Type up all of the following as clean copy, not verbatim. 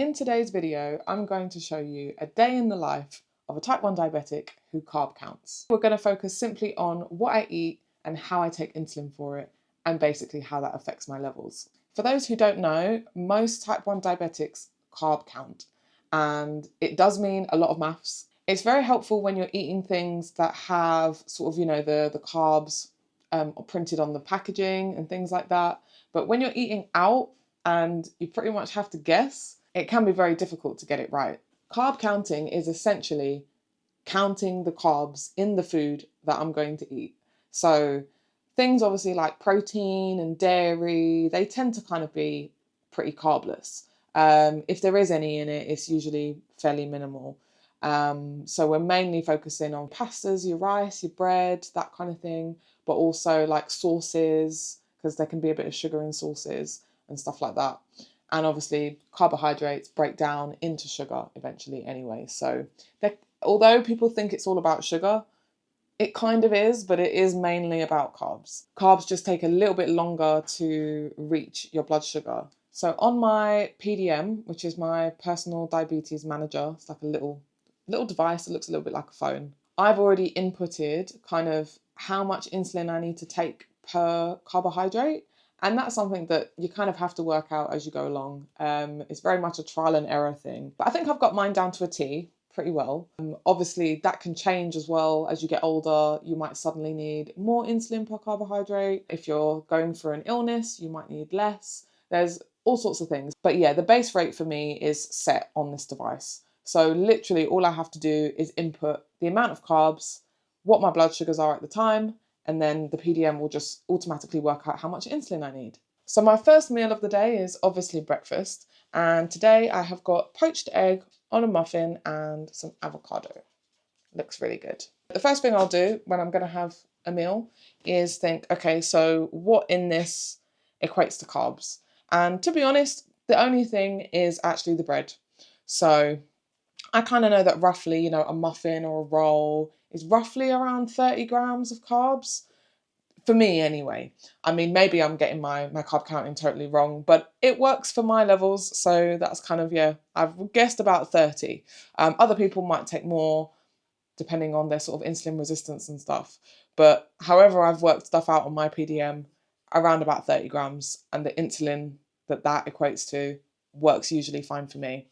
in today's video, I'm going to show you a day in the life of a type 1 diabetic who carb counts. We're going to focus simply on what I eat and how I take insulin for it, and basically how that affects my levels. For those who don't know, most type 1 diabetics carb count, and it does mean a lot of maths. It's very helpful when you're eating things that have sort of, the carbs printed on the packaging and things like that. But when you're eating out and you pretty much have to guess, it can be very difficult to get it right. Carb counting is essentially counting the carbs in the food that I'm going to eat. So things obviously like protein and dairy, they tend to kind of be pretty carbless. If there is any in it, it's usually fairly minimal. So we're mainly focusing on pastas, your rice, your bread, that kind of thing, but also like sauces, because there can be a bit of sugar in sauces and stuff like that. And obviously carbohydrates break down into sugar eventually anyway. So although people think it's all about sugar, it kind of is, but it is mainly about carbs. Carbs just take a little bit longer to reach your blood sugar. So on my PDM, which is my personal diabetes manager, it's like a little device that looks a little bit like a phone. I've already inputted kind of how much insulin I need to take per carbohydrate. And that's something that you kind of have to work out as you go along. It's very much a trial and error thing. But I think I've got mine down to a T pretty well. Obviously, that can change as well as you get older. You might suddenly need more insulin per carbohydrate. If you're going for an illness, you might need less. There's all sorts of things. But yeah, the base rate for me is set on this device. So literally all I have to do is input the amount of carbs, what my blood sugars are at the time, and then the PDM will just automatically work out how much insulin I need. So my first meal of the day is obviously breakfast. And today I have got poached egg on a muffin and some avocado. Looks really good. The first thing I'll do when I'm going to have a meal is think, okay, so what in this equates to carbs? And to be honest, the only thing is actually the bread. So I kind of know that roughly, a muffin or a roll is roughly around 30 grams of carbs. For me anyway. I mean, maybe I'm getting my carb counting totally wrong, but it works for my levels. So that's kind of, I've guessed about 30. Other people might take more depending on their sort of insulin resistance and stuff. But however I've worked stuff out on my PDM, around about 30 grams, and the insulin that equates to works usually fine for me.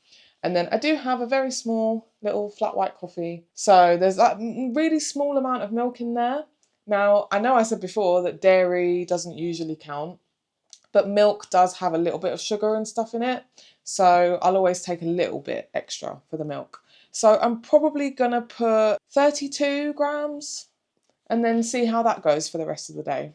And then I do have a very small little flat white coffee. So there's that really small amount of milk in there. Now, I know I said before that dairy doesn't usually count, but milk does have a little bit of sugar and stuff in it. So I'll always take a little bit extra for the milk. So I'm probably gonna put 32 grams and then see how that goes for the rest of the day.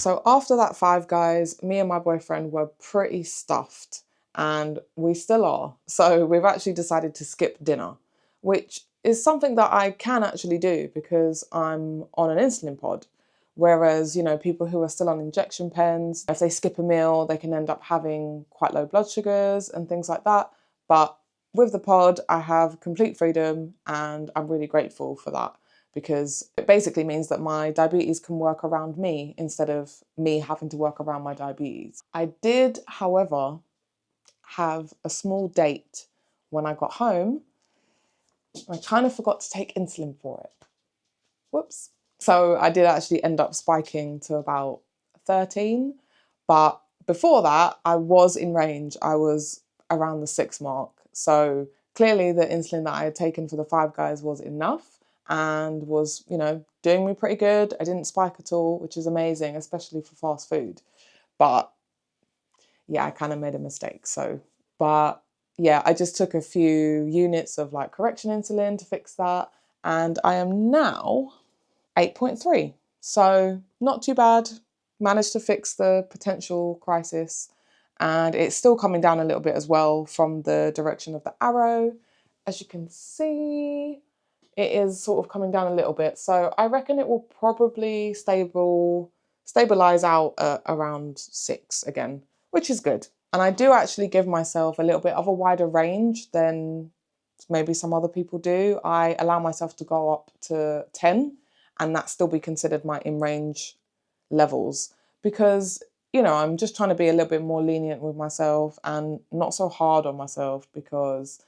So after that Five Guys, me and my boyfriend were pretty stuffed, and we still are. So we've actually decided to skip dinner, which is something that I can actually do because I'm on an insulin pod. Whereas, you know, people who are still on injection pens, if they skip a meal, they can end up having quite low blood sugars and things like that. But with the pod, I have complete freedom, and I'm really grateful for that, because it basically means that my diabetes can work around me instead of me having to work around my diabetes. I did, however, have a small date when I got home. I kind of forgot to take insulin for it. Whoops. So I did actually end up spiking to about 13, but before that I was in range. I was around the 6 mark. So clearly the insulin that I had taken for the Five Guys was enough and was, you know, doing me pretty good. I didn't spike at all, which is amazing, especially for fast food. But yeah, I kind of made a mistake. But yeah, I just took a few units of like correction insulin to fix that. And I am now 8.3. So not too bad. Managed to fix the potential crisis, and it's still coming down a little bit as well from the direction of the arrow. As you can see, it is sort of coming down a little bit. So I reckon it will probably stabilize out at around 6 again, which is good. And I do actually give myself a little bit of a wider range than maybe some other people do. I allow myself to go up to 10, and that still be considered my in-range levels, because, you know, I'm just trying to be a little bit more lenient with myself and not so hard on myself, because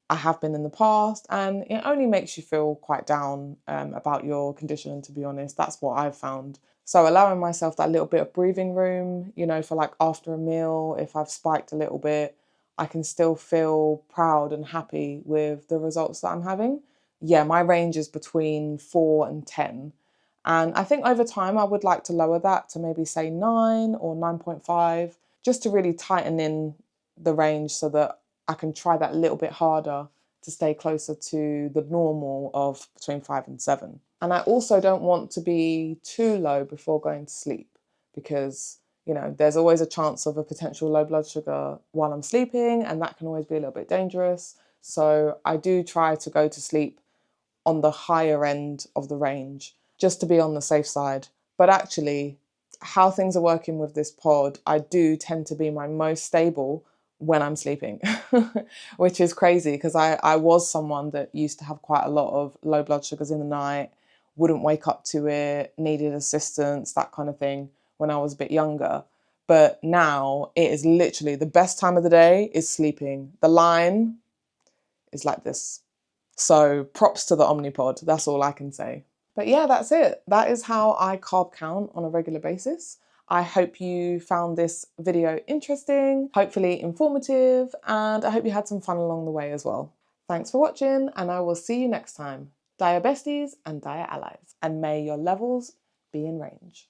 I have been in the past, and it only makes you feel quite down about your condition, to be honest. That's what I've found. So allowing myself that little bit of breathing room, you know, for like after a meal, if I've spiked a little bit, I can still feel proud and happy with the results that I'm having. Yeah, my range is between 4 and 10. And I think over time I would like to lower that to maybe say 9 or 9.5, just to really tighten in the range so that I can try that a little bit harder to stay closer to the normal of between 5 and 7. And I also don't want to be too low before going to sleep, because, you know, there's always a chance of a potential low blood sugar while I'm sleeping, and that can always be a little bit dangerous. So I do try to go to sleep on the higher end of the range, just to be on the safe side. But actually, how things are working with this pod, I do tend to be my most stable when I'm sleeping, which is crazy, because I was someone that used to have quite a lot of low blood sugars in the night, wouldn't wake up to it, needed assistance, that kind of thing when I was a bit younger. But now it is literally the best time of the day is sleeping. The line is like this. So props to the Omnipod, that's all I can say. But yeah, that's it. That is how I carb count on a regular basis. I hope you found this video interesting, hopefully informative, and I hope you had some fun along the way as well. Thanks for watching, and I will see you next time. Diabesties and Diaallies, and may your levels be in range.